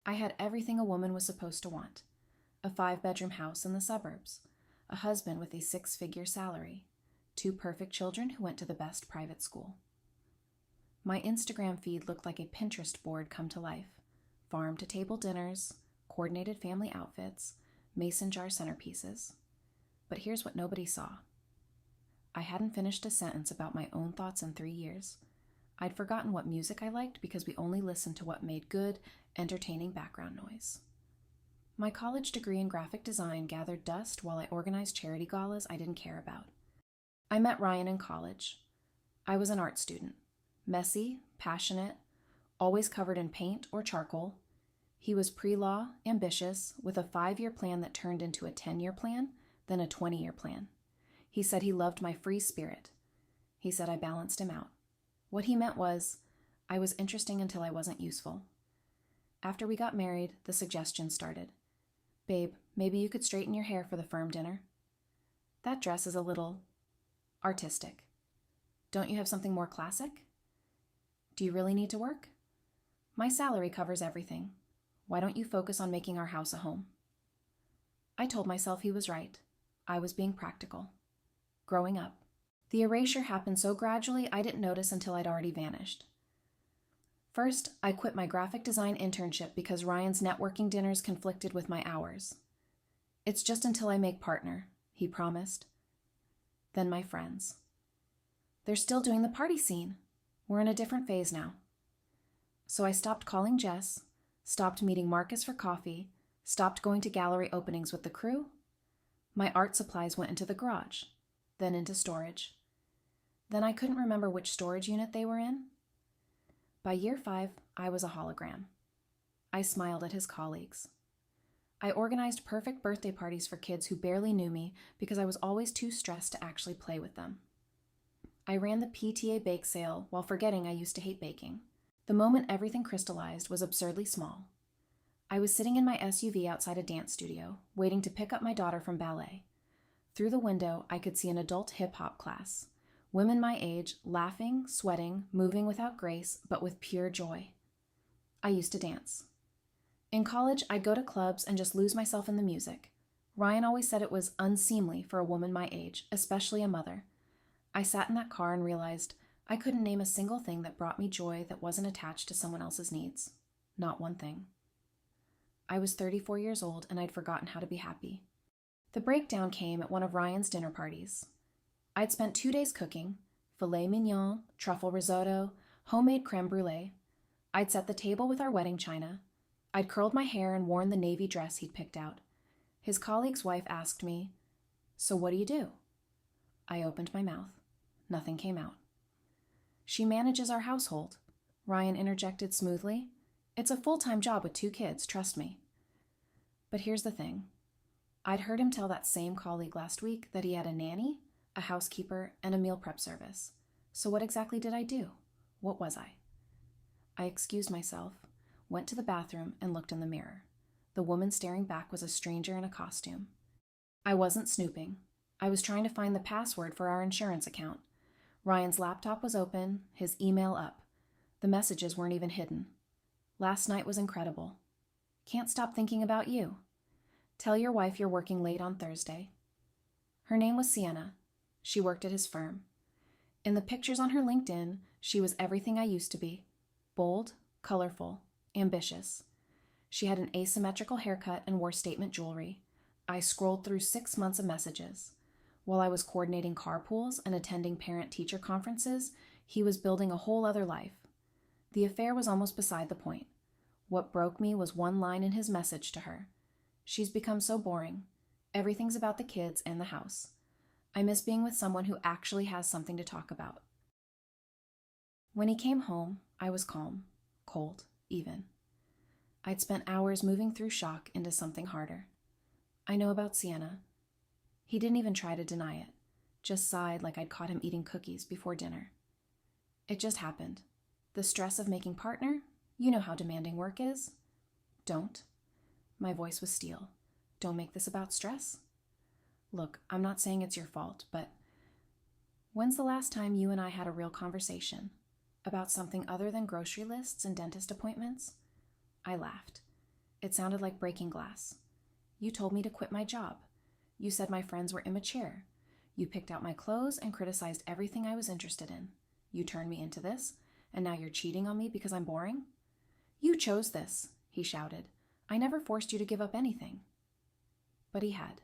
I had everything a woman was supposed to want: a 5-bedroom house in the suburbs, a husband with a 6-figure salary, 2 perfect children who went to the best private school. My Instagram feed looked like a Pinterest board come to life: farm to table dinners, coordinated family outfits, mason jar centerpieces. But here's what nobody saw. I hadn't finished a sentence about my own thoughts in 3 years. I'd forgotten what music I liked because we only listened to what made good, entertaining background noise. My college degree in graphic design gathered dust while I organized charity galas I didn't care about. I met Ryan in college. I was an art student. Messy, passionate, always covered in paint or charcoal. He was pre-law, ambitious, with a 5-year plan that turned into a 10-year plan, then a 20-year plan. He said he loved my free spirit. He said I balanced him out. What he meant was, I was interesting until I wasn't useful. After we got married, the suggestions started. Babe, maybe you could straighten your hair for the firm dinner. That dress is a little artistic. Don't you have something more classic? Do you really need to work? My salary covers everything. Why don't you focus on making our house a home? I told myself he was right. I was being practical. Growing up. The erasure happened so gradually I didn't notice until I'd already vanished. First, I quit my graphic design internship because Ryan's networking dinners conflicted with my hours. It's just until I make partner, he promised. Then my friends. They're still doing the party scene. We're in a different phase now. So I stopped calling Jess, stopped meeting Marcus for coffee, stopped going to gallery openings with the crew. My art supplies went into the garage, then into storage. Then I couldn't remember which storage unit they were in. By year 5, I was a hologram. I smiled at his colleagues. I organized perfect birthday parties for kids who barely knew me because I was always too stressed to actually play with them. I ran the PTA bake sale while forgetting I used to hate baking. The moment everything crystallized was absurdly small. I was sitting in my SUV outside a dance studio, waiting to pick up my daughter from ballet. Through the window, I could see an adult hip-hop class. Women my age, laughing, sweating, moving without grace, but with pure joy. I used to dance. In college, I'd go to clubs and just lose myself in the music. Ryan always said it was unseemly for a woman my age, especially a mother. I sat in that car and realized I couldn't name a single thing that brought me joy that wasn't attached to someone else's needs. Not one thing. I was 34 years old and I'd forgotten how to be happy. The breakdown came at one of Ryan's dinner parties. I'd spent 2 days cooking: filet mignon, truffle risotto, homemade creme brulee. I'd set the table with our wedding china. I'd curled my hair and worn the navy dress he'd picked out. His colleague's wife asked me, "So what do you do?" I opened my mouth. Nothing came out. "She manages our household," Ryan interjected smoothly. "It's a full-time job with 2 kids, trust me." But here's the thing. I'd heard him tell that same colleague last week that he had a nanny, a housekeeper, and a meal prep service. So what exactly did I do? What was I? I excused myself, went to the bathroom, and looked in the mirror. The woman staring back was a stranger in a costume. I wasn't snooping. I was trying to find the password for our insurance account. Ryan's laptop was open, his email up. The messages weren't even hidden. Last night was incredible. Can't stop thinking about you. Tell your wife you're working late on Thursday. Her name was Sienna. She worked at his firm. In the pictures on her LinkedIn, she was everything I used to be: bold, colorful, ambitious. She had an asymmetrical haircut and wore statement jewelry. I scrolled through 6 months of messages. While I was coordinating carpools and attending parent-teacher conferences, he was building a whole other life. The affair was almost beside the point. What broke me was one line in his message to her. "She's become so boring. Everything's about the kids and the house. I miss being with someone who actually has something to talk about." When he came home, I was calm, cold, even. I'd spent hours moving through shock into something harder. I know about Sienna. He didn't even try to deny it, just sighed like I'd caught him eating cookies before dinner. It just happened. The stress of making partner, you know how demanding work is. Don't. My voice was steel. Don't make this about stress. Look, I'm not saying it's your fault, but when's the last time you and I had a real conversation about something other than grocery lists and dentist appointments? I laughed. It sounded like breaking glass. You told me to quit my job. You said my friends were immature. You picked out my clothes and criticized everything I was interested in. You turned me into this, and now you're cheating on me because I'm boring? You chose this, he shouted. I never forced you to give up anything. But he had.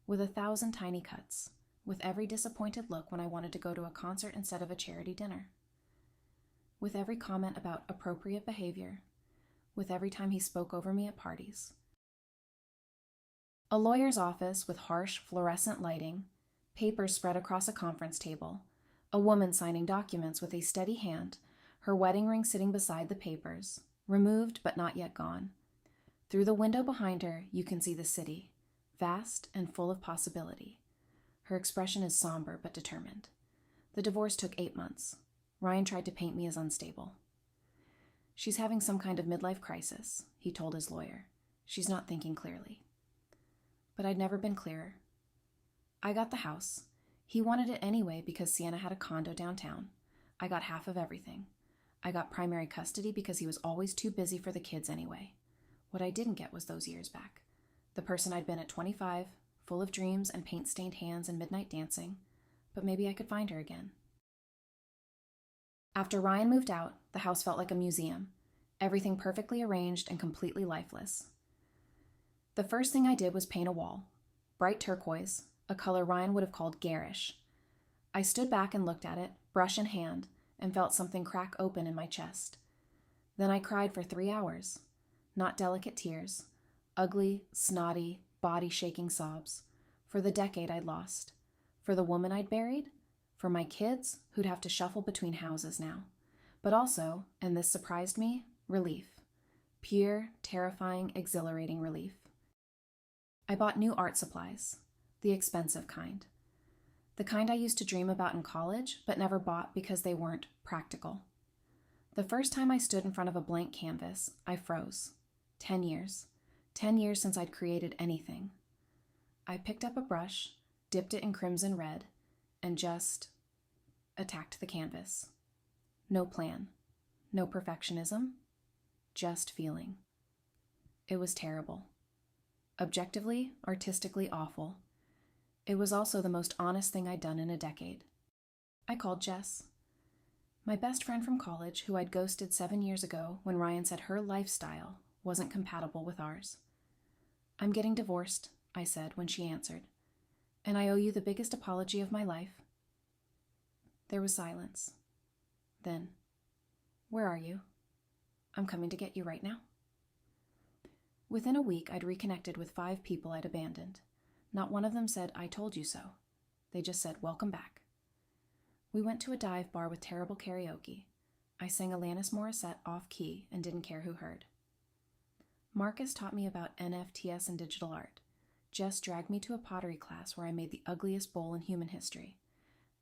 With 1,000 tiny cuts, with every disappointed look when I wanted to go to a concert instead of a charity dinner. With every comment about appropriate behavior, with every time he spoke over me at parties. A lawyer's office with harsh fluorescent lighting, papers spread across a conference table, a woman signing documents with a steady hand, her wedding ring sitting beside the papers, removed but not yet gone. Through the window behind her, you can see the city, vast and full of possibility. Her expression is somber but determined. The divorce took 8 months. Ryan tried to paint me as unstable. She's having some kind of midlife crisis, he told his lawyer. She's not thinking clearly. But I'd never been clearer. I got the house. He wanted it anyway because Sienna had a condo downtown. I got half of everything. I got primary custody because he was always too busy for the kids anyway. What I didn't get was those years back. The person I'd been at 25, full of dreams and paint-stained hands and midnight dancing, but maybe I could find her again. After Ryan moved out, the house felt like a museum, everything perfectly arranged and completely lifeless. The first thing I did was paint a wall, bright turquoise, a color Ryan would have called garish. I stood back and looked at it, brush in hand, and felt something crack open in my chest. Then I cried for 3 hours. Not delicate tears, ugly, snotty, body-shaking sobs, for the decade I'd lost, for the woman I'd buried, for my kids who'd have to shuffle between houses now, but also, and this surprised me, relief. Pure, terrifying, exhilarating relief. I bought new art supplies, the expensive kind. The kind I used to dream about in college, but never bought because they weren't practical. The first time I stood in front of a blank canvas, I froze. 10 years. 10 years since I'd created anything. I picked up a brush, dipped it in crimson red, and just attacked the canvas. No plan. No perfectionism. Just feeling. It was terrible. Objectively, artistically awful. It was also the most honest thing I'd done in a decade. I called Jess. My best friend from college, who I'd ghosted 7 years ago when Ryan said her lifestyle wasn't compatible with ours. I'm getting divorced, I said when she answered, and I owe you the biggest apology of my life. There was silence. Then, where are you? I'm coming to get you right now. Within a week, I'd reconnected with 5 people I'd abandoned. Not one of them said, I told you so. They just said, welcome back. We went to a dive bar with terrible karaoke. I sang Alanis Morissette off-key and didn't care who heard. Marcus taught me about NFTs and digital art. Jess dragged me to a pottery class where I made the ugliest bowl in human history.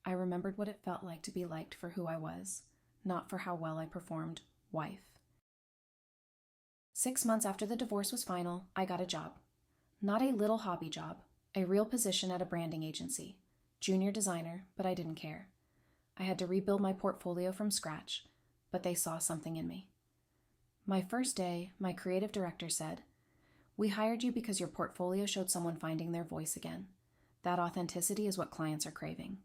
I remembered what it felt like to be liked for who I was, not for how well I performed wife. 6 months after the divorce was final, I got a job. Not a little hobby job, a real position at a branding agency. Junior designer, but I didn't care. I had to rebuild my portfolio from scratch, but they saw something in me. My first day, my creative director said, "We hired you because your portfolio showed someone finding their voice again. That authenticity is what clients are craving."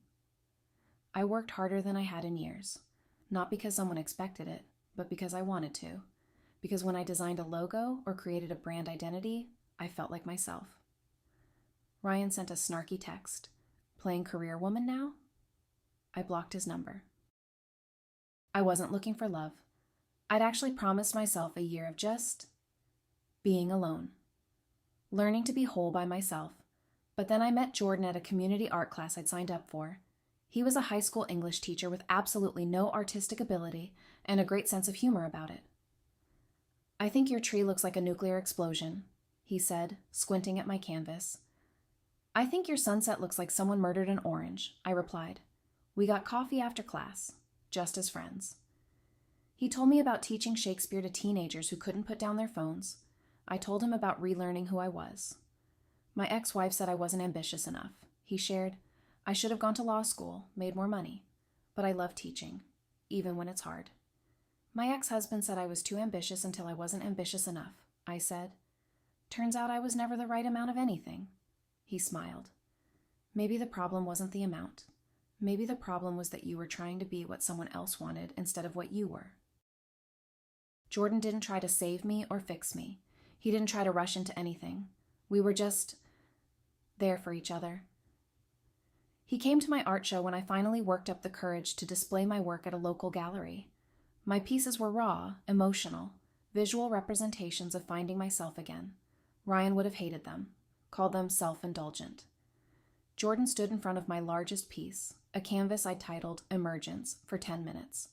I worked harder than I had in years, not because someone expected it, but because I wanted to. Because when I designed a logo or created a brand identity, I felt like myself. Ryan sent a snarky text. Playing career woman now? I blocked his number. I wasn't looking for love. I'd actually promised myself a year of just being alone, learning to be whole by myself. But then I met Jordan at a community art class I'd signed up for. He was a high school English teacher with absolutely no artistic ability and a great sense of humor about it. "I think your tree looks like a nuclear explosion," he said, squinting at my canvas. "I think your sunset looks like someone murdered an orange," I replied. We got coffee after class, just as friends. He told me about teaching Shakespeare to teenagers who couldn't put down their phones. I told him about relearning who I was. My ex-wife said I wasn't ambitious enough. He shared, "I should have gone to law school, made more money, but I love teaching, even when it's hard." My ex-husband said I was too ambitious until I wasn't ambitious enough. I said. Turns out I was never the right amount of anything. He smiled. Maybe the problem wasn't the amount. Maybe the problem was that you were trying to be what someone else wanted instead of what you were. Jordan didn't try to save me or fix me. He didn't try to rush into anything. We were just there for each other. He came to my art show when I finally worked up the courage to display my work at a local gallery. My pieces were raw, emotional, visual representations of finding myself again. Ryan would have hated them, called them self-indulgent. Jordan stood in front of my largest piece, a canvas I titled Emergence, for 10 minutes.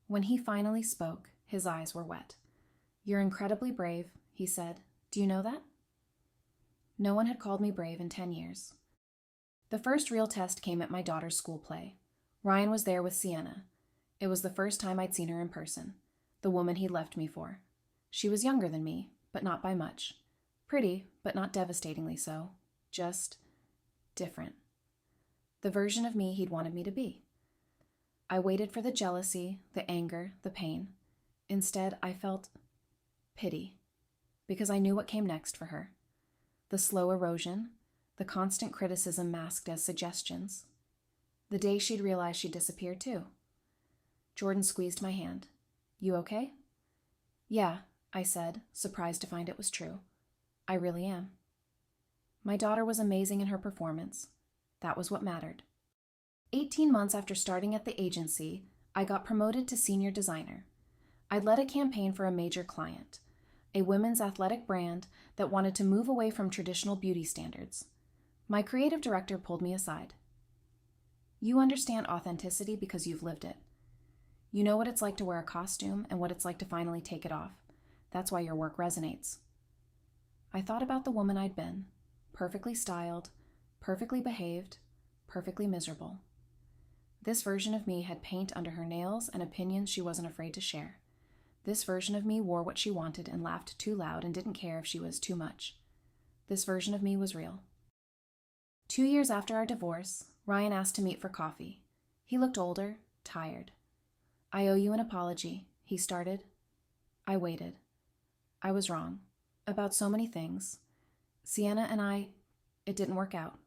When he finally spoke, his eyes were wet. "You're incredibly brave," he said. "Do you know that?" No one had called me brave in 10 years. The first real test came at my daughter's school play. Ryan was there with Sienna. It was the first time I'd seen her in person, the woman he'd left me for. She was younger than me, but not by much. Pretty, but not devastatingly so. Just different. The version of me he'd wanted me to be. I waited for the jealousy, the anger, the pain. Instead, I felt pity, because I knew what came next for her. The slow erosion, the constant criticism masked as suggestions. The day she'd realize she'd disappeared too. Jordan squeezed my hand. "You okay?" "Yeah," I said, surprised to find it was true. "I really am." My daughter was amazing in her performance. That was what mattered. 18 months after starting at the agency, I got promoted to senior designer. I'd led a campaign for a major client, a women's athletic brand that wanted to move away from traditional beauty standards. My creative director pulled me aside. "You understand authenticity because you've lived it. You know what it's like to wear a costume and what it's like to finally take it off. That's why your work resonates." I thought about the woman I'd been, perfectly styled, perfectly behaved, perfectly miserable. This version of me had paint under her nails and opinions she wasn't afraid to share. This version of me wore what she wanted and laughed too loud and didn't care if she was too much. This version of me was real. 2 years after our divorce, Ryan asked to meet for coffee. He looked older, tired. "I owe you an apology," he started. I waited. I was wrong. About so many things. Sienna and it didn't work out.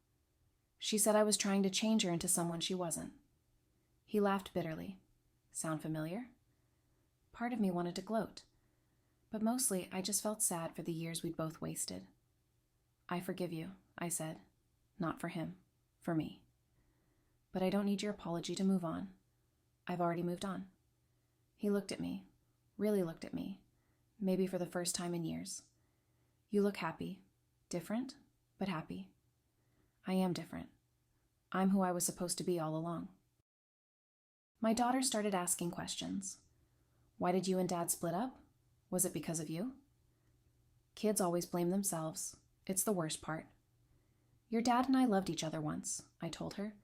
She said I was trying to change her into someone she wasn't. He laughed bitterly. Sound familiar? Part of me wanted to gloat. But mostly, I just felt sad for the years we'd both wasted. "I forgive you," I said. Not for him. For me. But I don't need your apology to move on. I've already moved on. He looked at me. Really looked at me. Maybe for the first time in years. "You look happy. Different, but happy." I am different. I'm who I was supposed to be all along. My daughter started asking questions. "Why did you and Dad split up? Was it because of you?" Kids always blame themselves. It's the worst part. "Your dad and I loved each other once," I told her.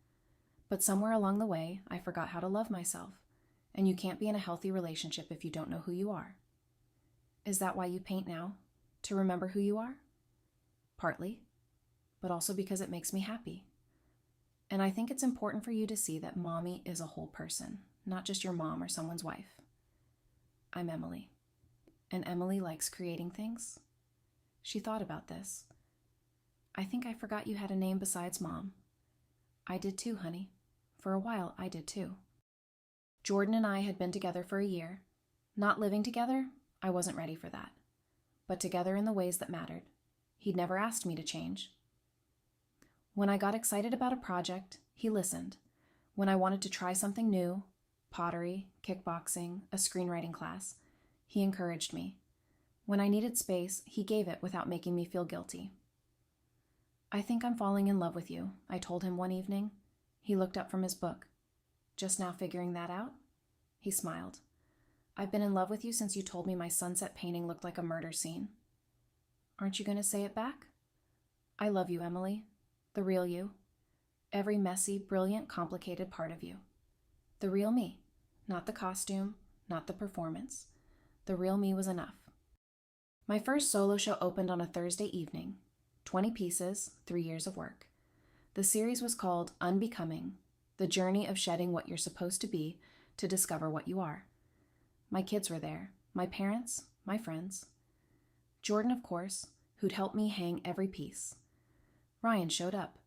"But somewhere along the way, I forgot how to love myself. And you can't be in a healthy relationship if you don't know who you are." "Is that why you paint now? To remember who you are?" "Partly, but also because it makes me happy. And I think it's important for you to see that mommy is a whole person, not just your mom or someone's wife. I'm Emily. And Emily likes creating things." She thought about this. "I think I forgot you had a name besides Mom." "I did too, honey. For a while, I did too." Jordan and I had been together for a year. Not living together, I wasn't ready for that. But together in the ways that mattered. He'd never asked me to change. When I got excited about a project, he listened. When I wanted to try something new, pottery, kickboxing, a screenwriting class, he encouraged me. When I needed space, he gave it without making me feel guilty. "I think I'm falling in love with you," I told him one evening. He looked up from his book. "Just now figuring that out?" He smiled. "I've been in love with you since you told me my sunset painting looked like a murder scene." "Aren't you going to say it back?" "I love you, Emily. The real you. Every messy, brilliant, complicated part of you. The real me. Not the costume, not the performance. The real me was enough." My first solo show opened on a Thursday evening. 20 pieces, 3 years of work. The series was called Unbecoming, the journey of shedding what you're supposed to be to discover what you are. My kids were there, my parents, my friends. Jordan, of course, who'd helped me hang every piece. Ryan showed up.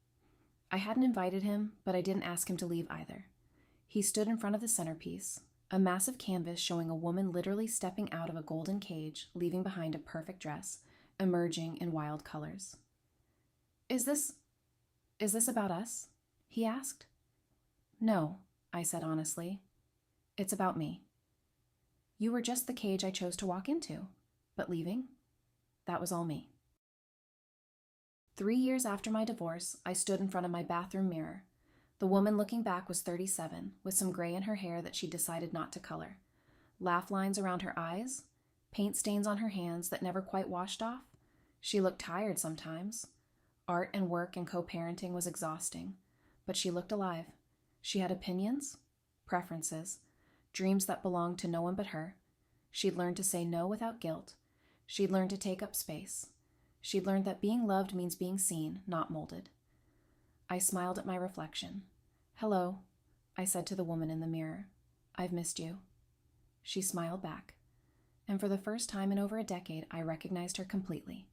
I hadn't invited him, but I didn't ask him to leave either. He stood in front of the centerpiece, a massive canvas showing a woman literally stepping out of a golden cage, leaving behind a perfect dress, emerging in wild colors. Is this about us?" he asked. "No," I said honestly. "It's about me. You were just the cage I chose to walk into, but leaving, that was all me." 3 years after my divorce, I stood in front of my bathroom mirror. The woman looking back was 37, with some gray in her hair that she decided not to color, laugh lines around her eyes, paint stains on her hands that never quite washed off. She looked tired sometimes. Art and work and co-parenting was exhausting, but she looked alive. She had opinions, preferences, dreams that belonged to no one but her. She'd learned to say no without guilt. She'd learned to take up space. She'd learned that being loved means being seen, not molded. I smiled at my reflection. "Hello," I said to the woman in the mirror. "I've missed you." She smiled back, and for the first time in over a decade, I recognized her completely.